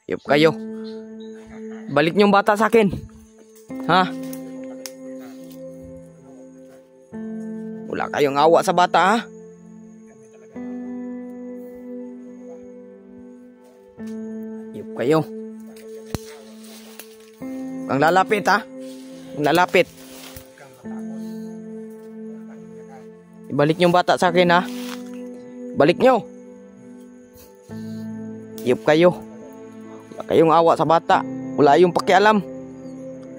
Yup kayo. Balik niyo yung bata sa akin. Ha? Wala kayong awa sa bata, ha? Yup kayo. Ang lalapit, ha? Ang lalapit. Ibalik niyo yung bata sa akin, ha? Balik niyo. Yup kayo. Wala kayong awa sa bata. Wala yung pakialam.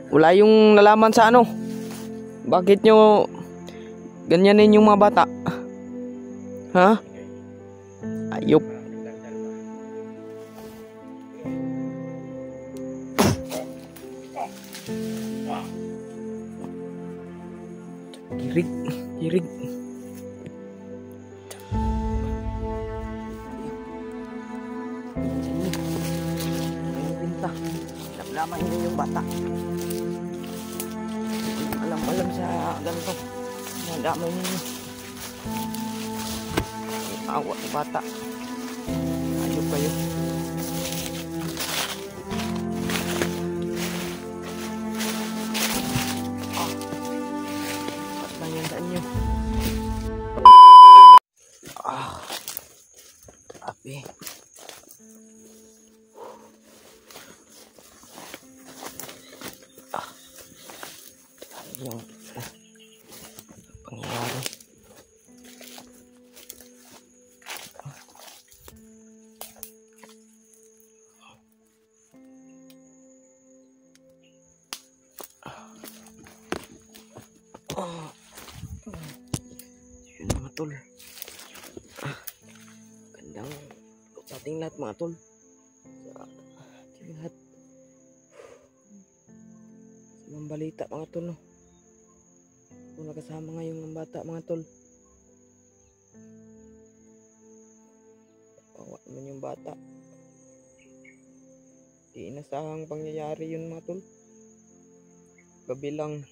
Wala yung nalaman sa ano. Bakit nyo ganyanin yung mga bata? Ha? Ayop. Kirig. Kirig. Laman nyo yung bata. Alam sa ganito. Nadamay ninyo. Awa sa bata. Ayop kayo. Ba't lang yan saan nyo? Api. Yung pangyayari. Yun mga tol. Gandang sa ating lahat mga tol. Sa ating lahat. Sa mga balita mga tol, no? Kung nakasama ngayon ng bata mga tol. Awa naman yung bata. Di inasahang pangyayari yun mga tol. Gabi lang.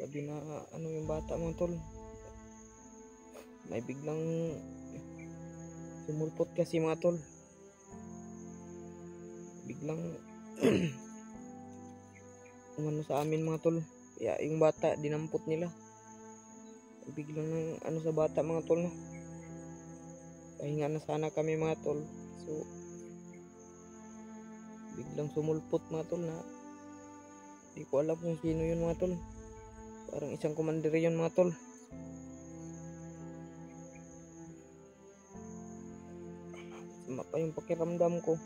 Gabi na ano yung bata mga tol. May biglang sumulpot kasi mga tol. Biglang umano sa amin mga tol. Kaya yung bata dinampot nila. Biglang ng ano sa bata mga tol, no? Pahinga na sana kami mga tol. So biglang sumulpot mga tol na di ko alam kung sino yun mga tol. Parang isang commander yun mga tol. Sama pa yung pakiramdam ko.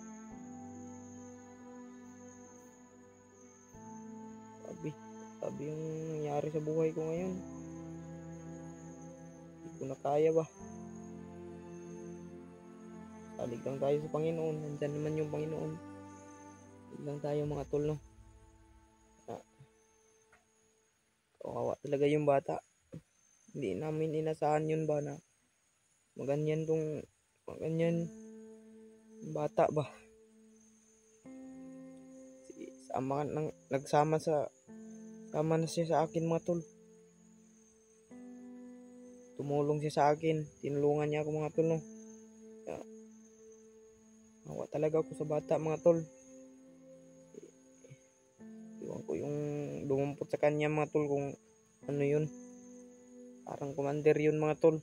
Sabi yung nangyari sa buhay ko ngayon. Hindi ko na kaya ba. Salig lang tayo sa Panginoon. Nandyan naman yung Panginoon. Salig lang tayo mga tol, no? Kawawa talaga yung bata. Hindi namin inasahan yun ba na maganyan bata ba. Sama na siya sa akin mga tol. Tumulong siya sa akin. Tinulungan niya ako mga tol, no? Awa talaga ako sa bata mga tol. Iwan ko yung dumampot sa kanya mga tol kung ano yun. Parang commander yun mga tol.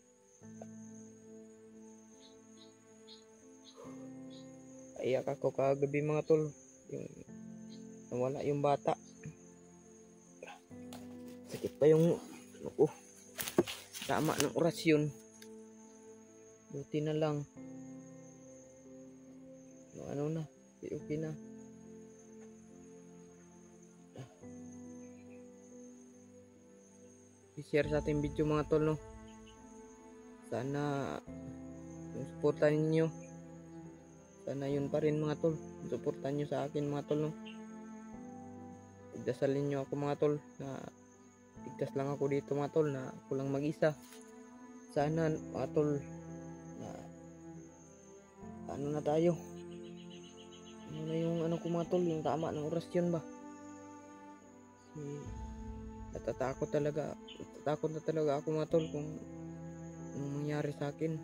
Iyak ako kagabi mga tol. Yung nawala yung bata. Sakit pa yung tama ng orasyon. Buti na lang. Ano na, okay na. I-share sa ating video mga tol, no? Sana yung supportan ninyo. Sana yun pa rin mga tol. Supportan nyo sa akin mga tol, no? Dasalin nyo ako mga tol na ligtas lang ako dito mga tol, na ako lang mag-isa. Sana mga tol na ano na tayo. Ano na yung ano ko mga tol, yung tama ng orasyon ba? Natatakot na talaga ako mga tol kung anong mangyari sa akin.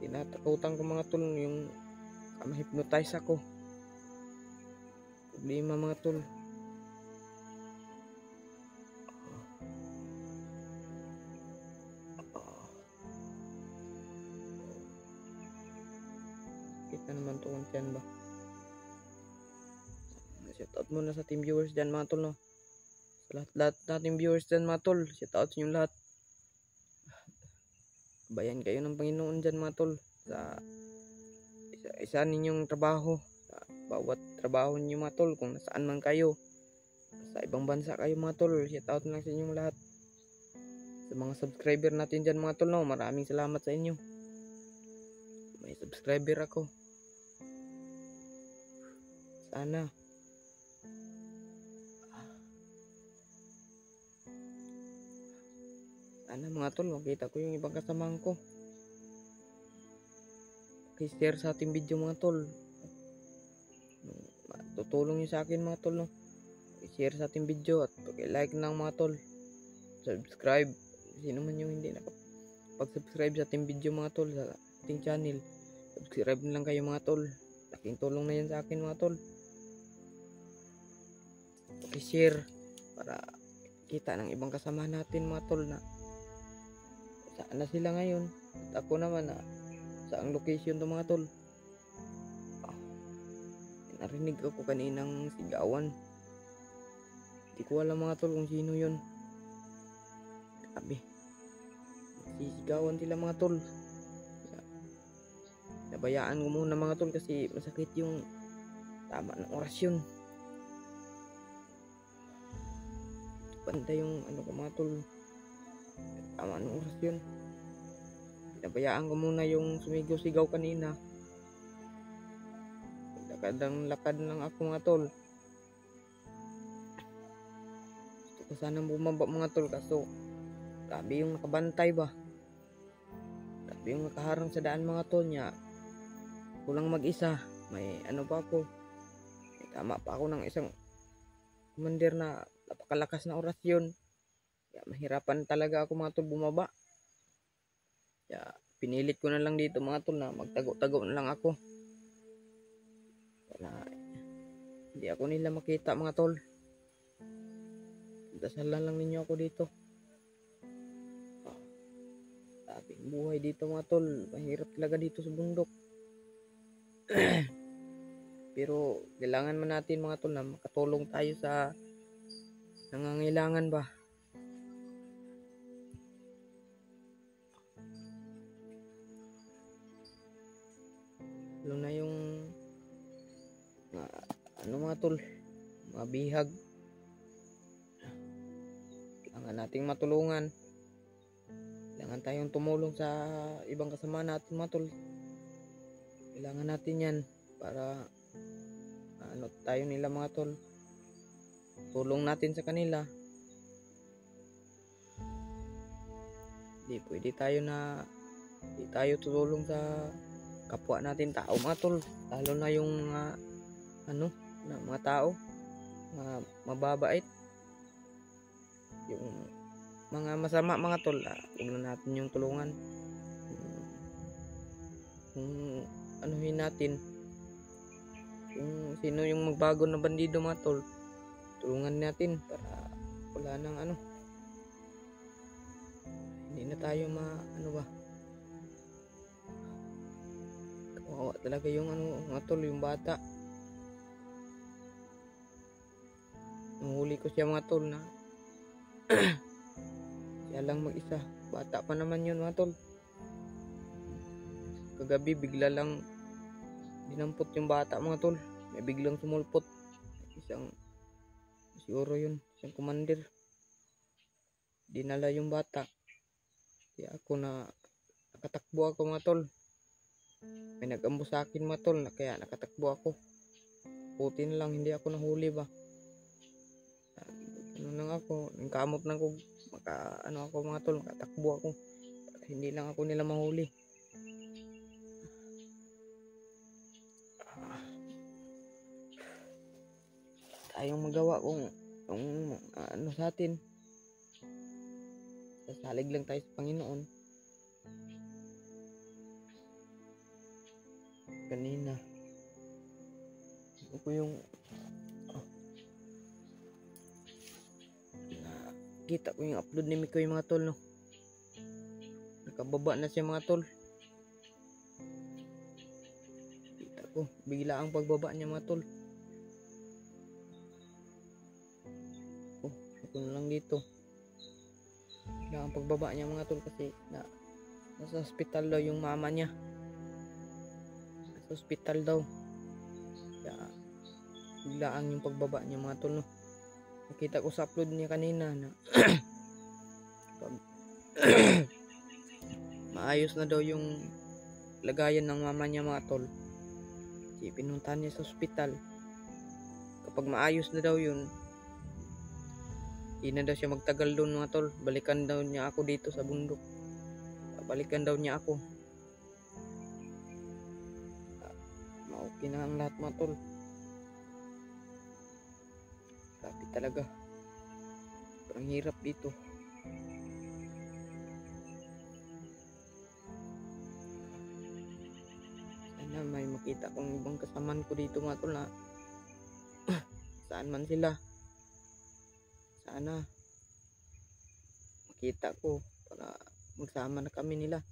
Tinatakutan ko mga tol yung ma-hypnotize ako. Problema mga tol. Kita naman to kung tiyan ba. Shoutout muna sa team viewers dyan mga tol, no? Sa lahat nating viewers dyan mga tol, shoutout sa inyong lahat. Bayan kayo ng Panginoon dyan mga tol sa isa ninyong trabaho, sa bawat trabaho ninyo mga tol, kung nasaan man kayo, sa ibang bansa kayo mga tol, shoutout lang sa inyong lahat. Sa mga subscriber natin dyan mga tol, no, maraming salamat sa inyo. May subscriber ako. Sana mga tol, makita ko yung ibang kasamahan ko. Share sa ating video mga tol. Tutulong nyo sa akin mga tol, no? I-share sa ating video at pag-like ng mga tol. Subscribe. Sino man yung hindi nakapag-subscribe sa ating video mga tol, sa ating channel, subscribe na lang kayo mga tol. Laking tulong na yan sa akin mga tol. I-share para kita ng ibang kasama natin mga tol na saan na sila ngayon at ako naman na saang location to mga tol. Narinig ako kaninang sigawan, hindi ko alam mga tol kung sino yun. Grabe, sisigawan sila mga tol. Nabayaan ko muna mga tol kasi masakit yung tama ng orasyon. Banda yung ano ko mga tol, tama ng orasyon. Nabayaan ko muna yung sumigaw-sigaw kanina. Lakad lang ako mga tol. Gusto ko sana bumaba mga tol, kaso grabe yung nakabantay ba. Grabe yung nakaharang sa daan mga tol niya. Kulang mag-isa. May ano pa ako. May tama pa ako ng isang commander na napakalakas na orasyon. Kaya mahirapan talaga ako mga tol bumaba. Kaya pinilit ko na lang dito mga tol na magtago-tago na lang ako. Wala, hindi ako nila makita mga tol. Dasalan lang ninyo ako dito. Sabing buhay dito mga tol, mahirap talaga dito sa bundok. Pero kailangan man natin mga tol na makatulong tayo sa nangangailangan ba. Lalo na yung ano mga tol, mga bihag. Kailangan nating matulungan. Kailangan tayong tumulong sa ibang kasama natin mga tol. Kailangan natin yan para ano tayo nila mga tol. Tulong natin sa kanila. Hindi tayo tutulong sa kapwa natin tao mga tol. Lalo na yung mga tao mababait, yung mga masama mga tol, huwag na natin yung tulungan. Kung anuhin natin, kung sino yung magbago na bandido mga tol, tulungan natin para wala nang hindi na tayo kawawa talaga yung mga tol, yung bata. Nahuli ko siya mga tol na siya lang mag-isa. Bata pa naman yun mga tol. Kagabi bigla lang dinampot yung bata mga tol. May biglang sumulpot. Siguro yun, isang commander. Dinala yung bata. Kaya ako nakatakbo ako mga tol. May nag-ambo sa akin mga tol, kaya nakatakbo ako. Puti na lang hindi ako nahuli ba. Nangkamot na ako, ako mga tol, makatakbo ako. Hindi lang ako nila mahuli. Tayong magawa kung sa atin. Sasalig lang tayo sa Panginoon. kanina. Ano ko yung kita ko yung upload ni Mikoy mga tol, no. Nakababa na siya mga tol. Kita ko bigla ang pagbaba niya mga tol. Ako na lang dito. Bigla ang pagbaba niya mga tol kasi nasa hospital daw yung mama niya. Nasa hospital daw. Kaya biglaan yung pagbaba niya mga tol, no. Nakita ko sa upload niya kanina na maayos na daw yung lagayan ng mama niya mga tol. Pinuntahan niya sa ospital. Kapag maayos na daw yun, hindi na daw siya magtagal doon mga tol. Balikan daw niya ako dito sa bundok. Balikan daw niya ako. Okay na ang lahat mga tol. Grabe talaga. Parang hirap dito. Sana may makita kong ibang kasamaan ko dito mga tol na saan man sila. Sana makita ko para magsama na kami nila.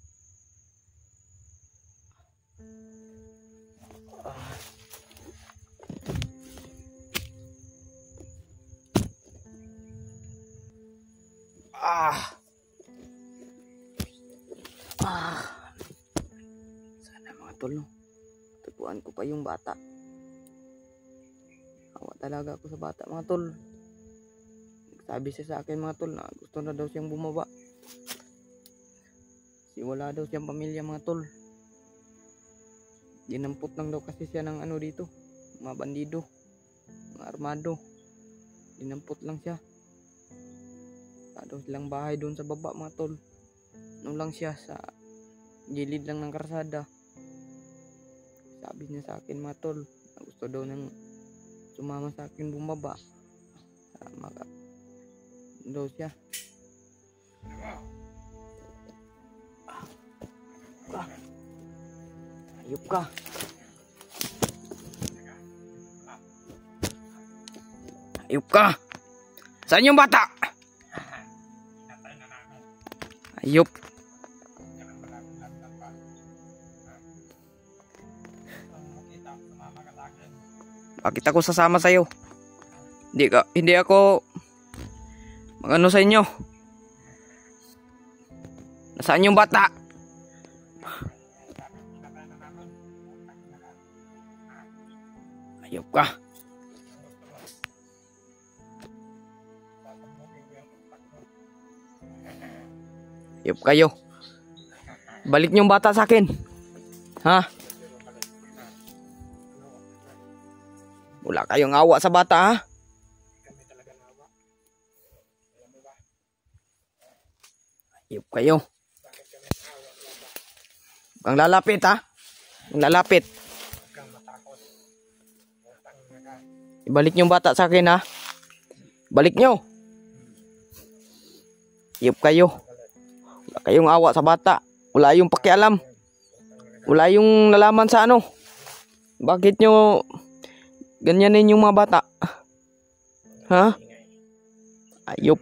Sana mga tol, no, tutuan ko pa yung bata. Awa talaga ako sa bata mga tol. Sabi siya sa akin mga tol na gusto na daw siyang bumaba. Kasi wala daw siyang pamilya mga tol. Dinampot lang daw kasi siya ng ano dito, mga bandido, mga armado. Dinampot lang siya. Wala daw silang bahay doon sa baba mga tol. Ano lang siya sa gilid lang ng karsada. Sabi niya sa akin mga tol na gusto daw nang sumama sa akin bumaba. Maka daw siya. Ayup ka. Ayup ka. Saan yung bata? Ayup. Bakit ako sasama sa'yo? Hindi ako magano sa inyo. Nasaan yung bata? Ayop ka. Ayop kayo. Balik niyo yung bata sa akin. Ha? Wala kayong awa sa bata, ha? Ayop kayo. Huwag kang lalapit, ha? Huwag lalapit. Ibalik niyo yung bata sa akin, ha? Balik niyo. Ayop kayo. Wala kayong awa sa bata. Wala yung pakialam. Wala yung nalaman sa ano. Bakit nyo ganyanin yung mga bata? Ha? Ayop.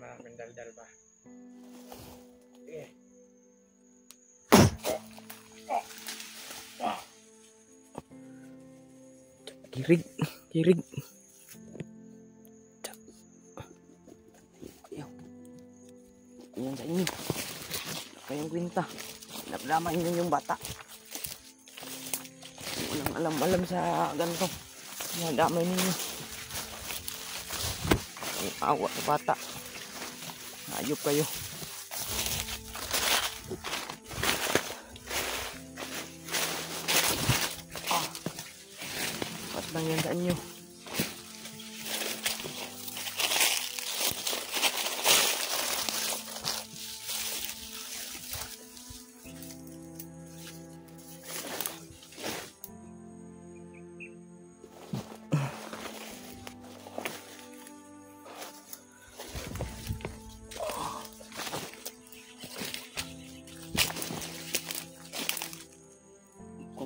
Kirig. Kirig. Yan sa inyo. Kayong kwenta. Napalaman nyo yung bata. Walang alam sa ganito. Nadamay ninyo. Ang awa sa bata. Ayop kayo. Pat lang yan sa inyo.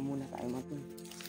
Muna tayo matulog.